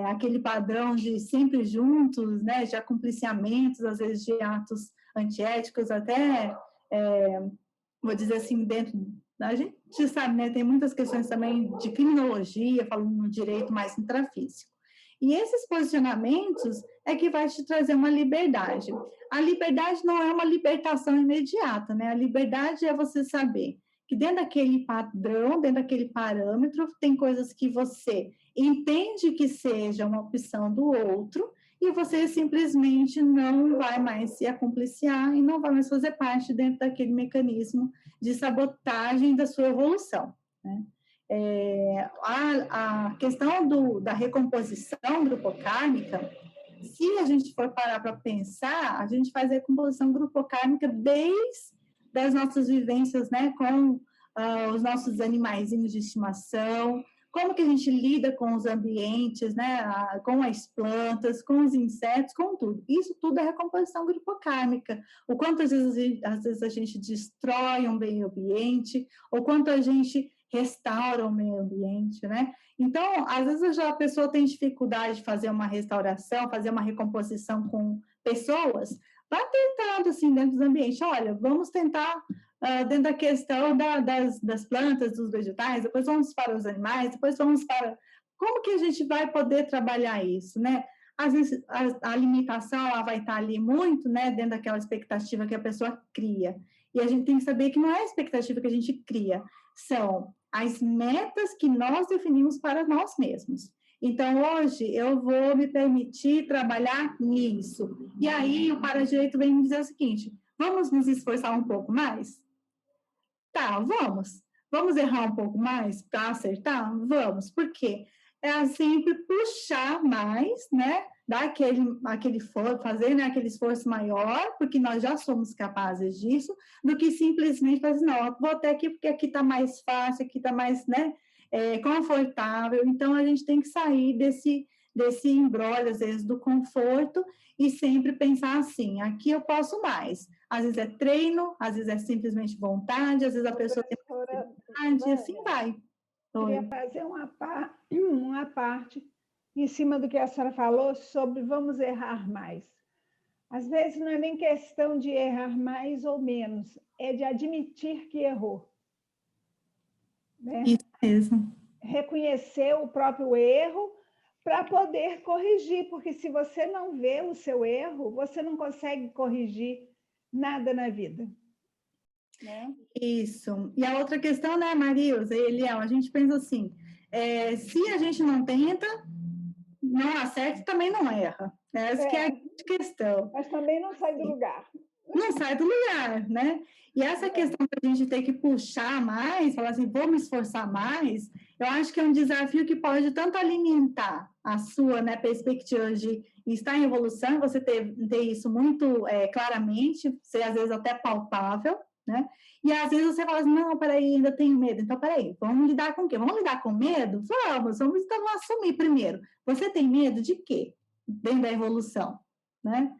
aquele padrão de sempre juntos, né? De acompliciamentos, às vezes, de atos antiéticos, até, vou dizer assim, dentro... A gente sabe, né? Tem muitas questões também de criminologia, falando no direito mais intrafísico. E esses posicionamentos é que vai te trazer uma liberdade. A liberdade não é uma libertação imediata, né? A liberdade é você saber que dentro daquele padrão, dentro daquele parâmetro, tem coisas que você entende que seja uma opção do outro e você simplesmente não vai mais se acompliciar e não vai mais fazer parte dentro daquele mecanismo de sabotagem da sua evolução, né? A questão da recomposição grupocármica, se a gente for parar para pensar, a gente faz a recomposição grupocármica desde as nossas vivências, né, com os nossos animaizinhos de estimação, como que a gente lida com os ambientes, né, com as plantas, com os insetos, com tudo. Isso tudo é recomposição grupocármica. O quanto às vezes a gente destrói um meio ambiente, ou quanto a gente restaura o meio ambiente, né? Então, às vezes a pessoa tem dificuldade de fazer uma restauração, fazer uma recomposição com pessoas, vai tentando, assim, dentro do ambiente. Olha, vamos tentar dentro da questão das plantas, dos vegetais, depois vamos para os animais, depois vamos para... Como que a gente vai poder trabalhar isso, né? Às vezes a alimentação ela vai estar ali muito, né, dentro daquela expectativa que a pessoa cria. E a gente tem que saber que não é a expectativa que a gente cria, são as metas que nós definimos para nós mesmos. Então, hoje, eu vou me permitir trabalhar nisso. E aí, o Paradireito vem me dizer o seguinte, vamos nos esforçar um pouco mais? Tá, vamos. Vamos errar um pouco mais para acertar? Vamos. Por quê? É sempre puxar mais, né? Dar fazer, né, aquele esforço maior, porque nós já somos capazes disso, do que simplesmente fazer, não, vou até aqui porque aqui está mais fácil, aqui está mais, né, confortável. Então, a gente tem que sair desse imbróglio, às vezes, do conforto e sempre pensar assim, aqui eu posso mais. Às vezes é treino, às vezes é simplesmente vontade, às vezes a pessoa tem vontade, e assim vai. Queria fazer uma parte em cima do que a senhora falou sobre vamos errar mais. Às vezes não é nem questão de errar mais ou menos, é de admitir que errou. Né? Isso mesmo. Reconhecer o próprio erro para poder corrigir, porque se você não vê o seu erro, você não consegue corrigir nada na vida. Né? Isso. E a outra questão, né, Marilza e Eliel, a gente pensa assim, se a gente não tenta, não acerta, também não erra. Essa que é a questão. Mas também não sai do lugar. Não sai do lugar, né? E essa questão da gente ter que puxar mais, falar assim, vou me esforçar mais, eu acho que é um desafio que pode tanto alimentar a sua, né, perspectiva de estar em evolução, você ter isso muito claramente, ser às vezes até palpável, né? E às vezes você fala assim, não, peraí, ainda tenho medo. Então, peraí, vamos lidar com o quê? Vamos lidar com medo? Vamos então assumir primeiro. Você tem medo de quê? Dentro da evolução, né?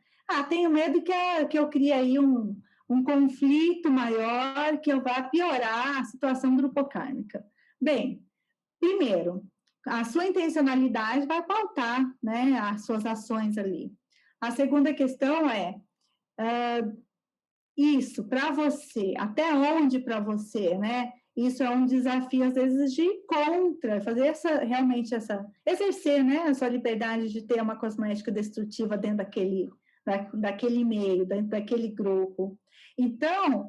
Tenho medo que eu crie aí um conflito maior, que eu vá piorar a situação grupocármica. Bem, primeiro, a sua intencionalidade vai pautar, né, as suas ações ali. A segunda questão é, isso, para você, até onde para você, né? Isso é um desafio, às vezes, de ir contra, fazer exercer, né, a sua liberdade de ter uma cosmética destrutiva dentro daquele meio, dentro daquele grupo. Então,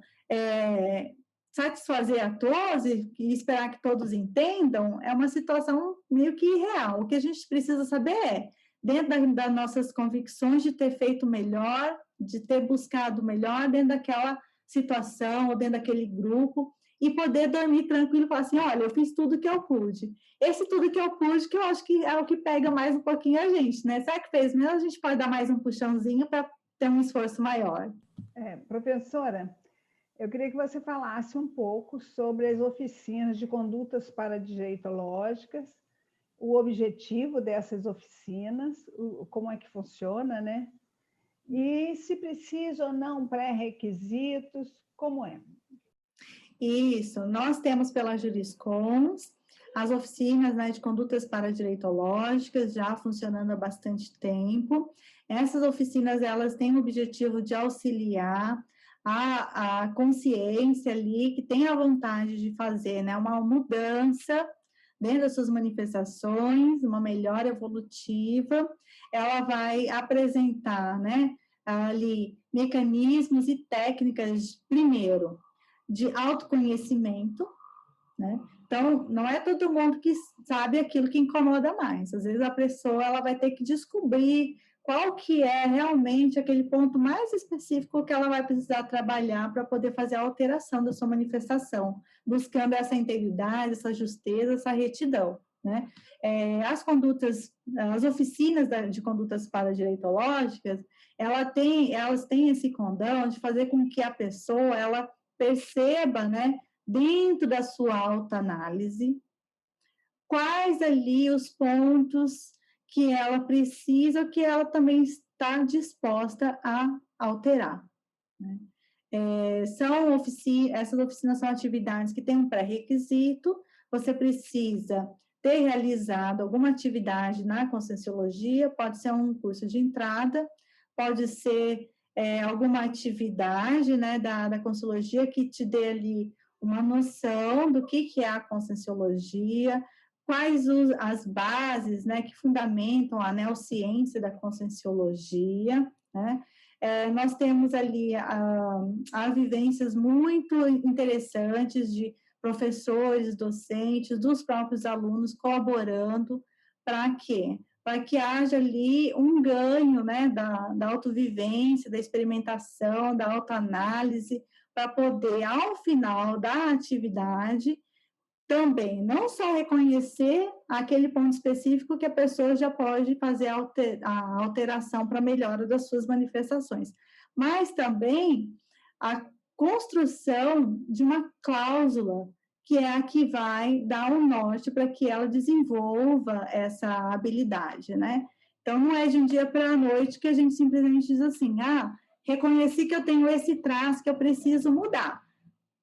satisfazer a todos e esperar que todos entendam é uma situação meio que irreal. O que a gente precisa saber é, dentro das nossas convicções, de ter feito melhor, de ter buscado melhor dentro daquela situação ou dentro daquele grupo e poder dormir tranquilo e falar assim, olha, eu fiz tudo que eu pude. Esse tudo que eu pude, que eu acho que é o que pega mais um pouquinho a gente, né? Será que fez mesmo? A gente pode dar mais um puxãozinho para ter um esforço maior. Professora, eu queria que você falasse um pouco sobre as oficinas de condutas paradireitológicas, o objetivo dessas oficinas, como é que funciona, né? E se precisa ou não pré-requisitos, como é? Isso, nós temos pela Juriscons as oficinas, né, de condutas paradireitológicas já funcionando há bastante tempo. Essas oficinas, elas têm o objetivo de auxiliar a consciência ali, que tem a vontade de fazer, né, uma mudança dentro das suas manifestações, uma melhora evolutiva. Ela vai apresentar, né, ali mecanismos e técnicas, primeiro, de autoconhecimento, né? Então, não é todo mundo que sabe aquilo que incomoda mais. Às vezes a pessoa ela vai ter que descobrir qual que é realmente aquele ponto mais específico que ela vai precisar trabalhar para poder fazer a alteração da sua manifestação, buscando essa integridade, essa justeza, essa retidão, né? As oficinas de condutas paradireitológicas, elas têm esse condão de fazer com que a pessoa ela perceba, né, dentro da sua autoanálise, quais ali os pontos que ela precisa, que ela também está disposta a alterar. Né? Essas oficinas são atividades que têm um pré-requisito, você precisa ter realizado alguma atividade na Conscienciologia, pode ser um curso de entrada, pode ser alguma atividade, né, da Conscienciologia que te dê ali uma noção do que é a Conscienciologia, quais as bases, né, que fundamentam a neociência da Conscienciologia, né? Nós temos ali vivências muito interessantes de professores, docentes, dos próprios alunos colaborando para quê? Para que haja ali um ganho, né, da autovivência, da experimentação, da autoanálise, para poder, ao final da atividade, também não só reconhecer aquele ponto específico que a pessoa já pode fazer a alteração para melhora das suas manifestações, mas também a construção de uma cláusula que é a que vai dar o norte para que ela desenvolva essa habilidade, né? Então, não é de um dia para a noite que a gente simplesmente diz assim, reconheci que eu tenho esse traço que eu preciso mudar.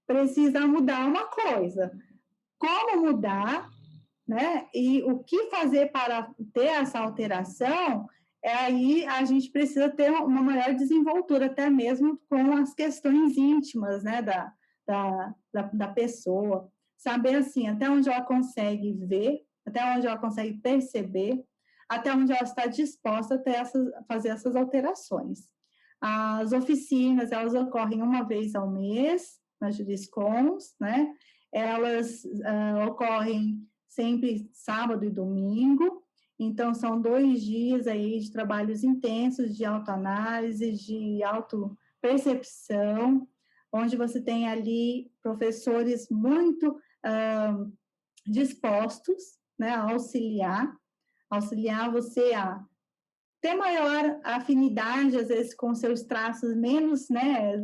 Precisa mudar uma coisa. Como mudar, né? E o que fazer para ter essa alteração, aí a gente precisa ter uma maior desenvoltura, até mesmo com as questões íntimas, né, da pessoa. Saber, assim, até onde ela consegue ver, até onde ela consegue perceber, até onde ela está disposta a fazer essas alterações. As oficinas, elas ocorrem uma vez ao mês, na Juriscons, né? Elas ocorrem sempre sábado e domingo, então são 2 dias aí de trabalhos intensos de autoanálise, de autopercepção, onde você tem ali professores muito dispostos, né, a auxiliar você a ter maior afinidade, às vezes, com seus traços menos, né,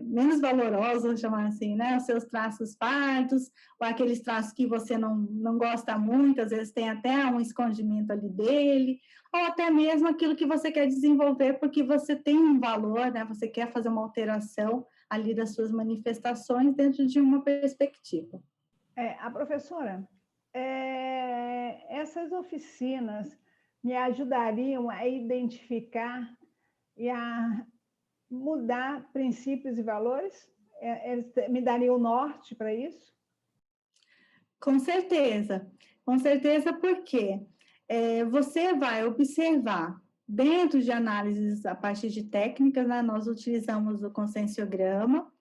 menos valorosos, vamos chamar assim, né? Os seus traços pardos, ou aqueles traços que você não gosta muito, às vezes tem até um escondimento ali dele, ou até mesmo aquilo que você quer desenvolver porque você tem um valor, né? Você quer fazer uma alteração ali das suas manifestações dentro de uma perspectiva. A professora, essas oficinas me ajudariam a identificar e a mudar princípios e valores? Eles me dariam o norte para isso? Com certeza, porque você vai observar, dentro de análises a partir de técnicas, né, nós utilizamos o conscienciograma,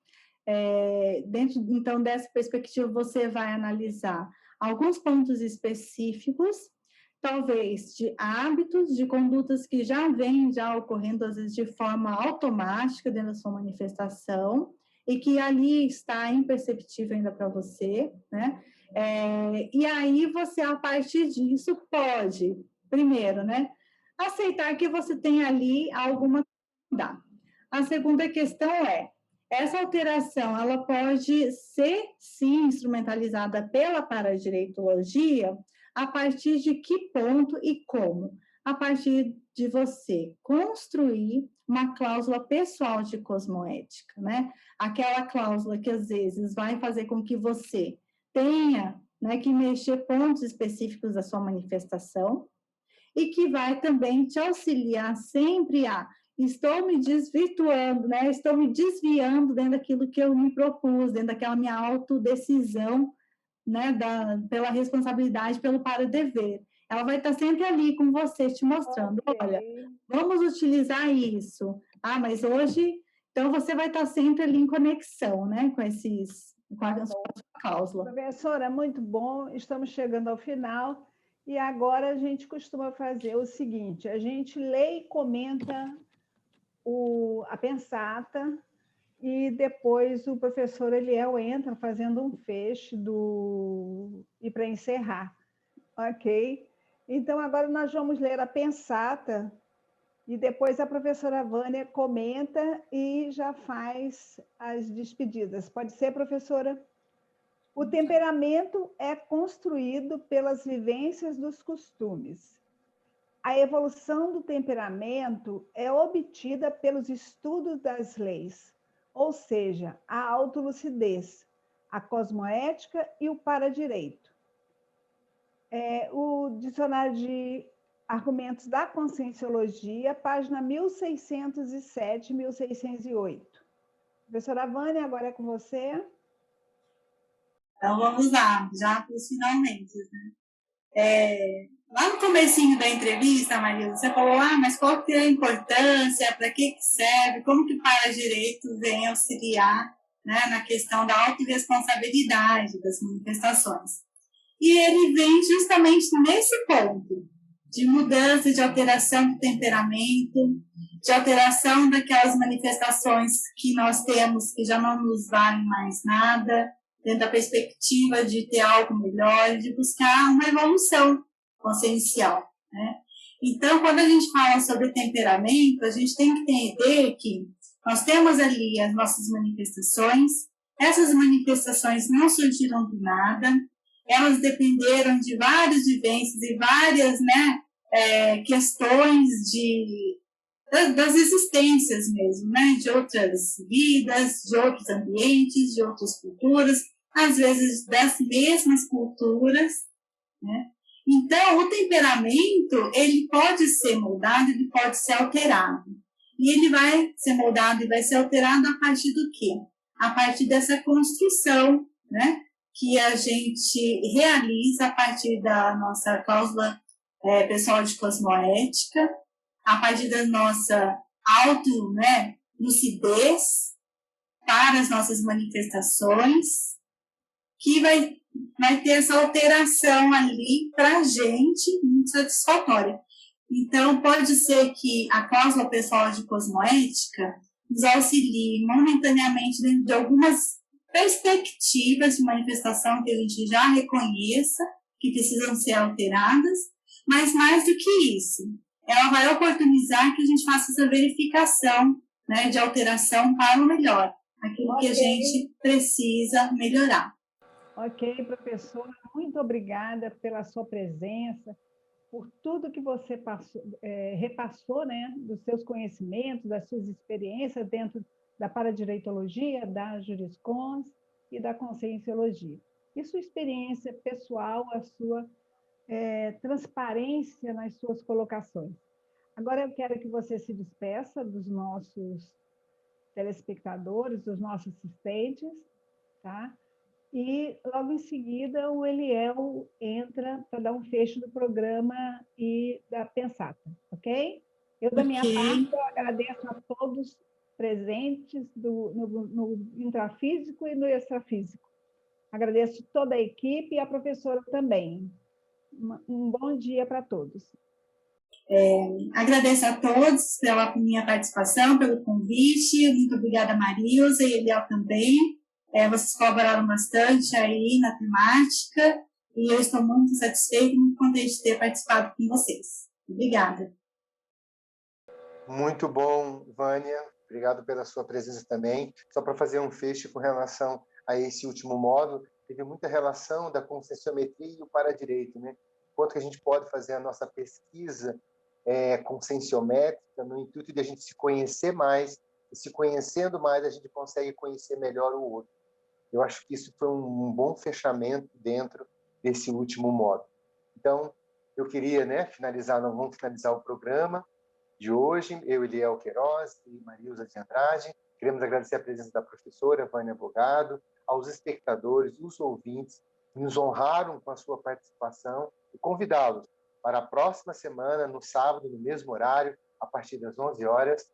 dentro, então, dessa perspectiva, você vai analisar alguns pontos específicos, talvez de hábitos, de condutas que já vêm ocorrendo, às vezes, de forma automática dentro da sua manifestação, e que ali está imperceptível ainda para você, né? E aí você, a partir disso, pode, primeiro, né, aceitar que você tem ali alguma coisa. A segunda questão essa alteração, ela pode ser, sim, instrumentalizada pela paradireitologia a partir de que ponto e como? A partir de você construir uma cláusula pessoal de cosmoética, né? Aquela cláusula que, às vezes, vai fazer com que você tenha, né, que mexer pontos específicos da sua manifestação e que vai também te auxiliar sempre a estou me desvirtuando, né? Estou me desviando dentro daquilo que eu me propus, dentro daquela minha autodecisão, né? Pela responsabilidade, pelo para-dever. Ela vai estar sempre ali com você, te mostrando, olha, vamos utilizar isso. Mas hoje, então você vai estar sempre ali em conexão, né? Com a sua cláusula. Professora, muito bom, estamos chegando ao final. E agora a gente costuma fazer o seguinte, a gente lê e comenta a pensata e depois o professor Eliel entra fazendo um fecho e para encerrar, ok? Então, agora nós vamos ler a pensata e depois a professora Vânia comenta e já faz as despedidas. Pode ser, professora? O temperamento é construído pelas vivências dos costumes. A evolução do temperamento é obtida pelos estudos das leis, ou seja, a autolucidez, a cosmoética e o paradireito. O Dicionário de Argumentos da Conscienciologia, página 1607, 1608. Professora Vânia, agora é com você. Então, vamos lá, já para os finalmente. Né? Lá no comecinho da entrevista, Maria, você falou, mas qual que é a importância, para que serve, como que o paradireito vem auxiliar, né, na questão da autorresponsabilidade das manifestações. E ele vem justamente nesse ponto, de mudança, de alteração do temperamento, de alteração daquelas manifestações que nós temos que já não nos valem mais nada, dentro da perspectiva de ter algo melhor, de buscar uma evolução consciencial, né? Então, quando a gente fala sobre temperamento, a gente tem que entender que nós temos ali as nossas manifestações, essas manifestações não surgiram do nada, elas dependeram de várias vivências e várias, né, questões das existências mesmo, né, de outras vidas, de outros ambientes, de outras culturas, às vezes das mesmas culturas, né? Então, o temperamento, ele pode ser moldado, ele pode ser alterado. E ele vai ser moldado e vai ser alterado a partir do quê? A partir dessa construção, né, que a gente realiza a partir da nossa cláusula pessoal de cosmoética, a partir da nossa lucidez para as nossas manifestações, que vai ter essa alteração ali para a gente muito satisfatória. Então, pode ser que a cláusula pessoal de cosmoética nos auxilie momentaneamente dentro de algumas perspectivas de manifestação que a gente já reconheça, que precisam ser alteradas, mas mais do que isso, ela vai oportunizar que a gente faça essa verificação, né, de alteração para o melhor, aquilo que a gente precisa melhorar. Ok, professora, muito obrigada pela sua presença, por tudo que você repassou, né, dos seus conhecimentos, das suas experiências dentro da paradireitologia, da juriscons e da conscienciologia. E sua experiência pessoal, a sua transparência nas suas colocações. Agora eu quero que você se despeça dos nossos telespectadores, dos nossos assistentes, tá? E, logo em seguida, o Eliel entra para dar um fecho do programa e da Pensata, ok? Eu, da minha parte, agradeço a todos presentes no intrafísico e no extrafísico. Agradeço toda a equipe e a professora também. Um bom dia para todos. Agradeço a todos pela minha participação, pelo convite. Muito obrigada, Marilza, e Eliel também. Vocês colaboraram bastante aí na temática e eu estou muito satisfeita e muito contente de ter participado com vocês. Obrigada. Muito bom, Vânia. Obrigado pela sua presença também. Só para fazer um fecho com relação a esse último módulo, teve muita relação da conscienciometria e o paradireito, né? Quanto que a gente pode fazer a nossa pesquisa conscienciométrica no intuito de a gente se conhecer mais, e se conhecendo mais a gente consegue conhecer melhor o outro. Eu acho que isso foi um bom fechamento dentro desse último módulo. Então, eu queria, vamos finalizar o programa de hoje, eu, Eliel Queiroz e Marilza de Andrade. Queremos agradecer a presença da professora Vânia Bogado, aos espectadores, os ouvintes, que nos honraram com a sua participação e convidá-los para a próxima semana, no sábado, no mesmo horário, a partir das 11 horas.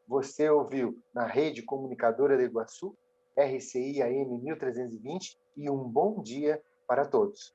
Você ouviu na Rede Comunicadora de Iguaçu, RCI AM 1320, e um bom dia para todos.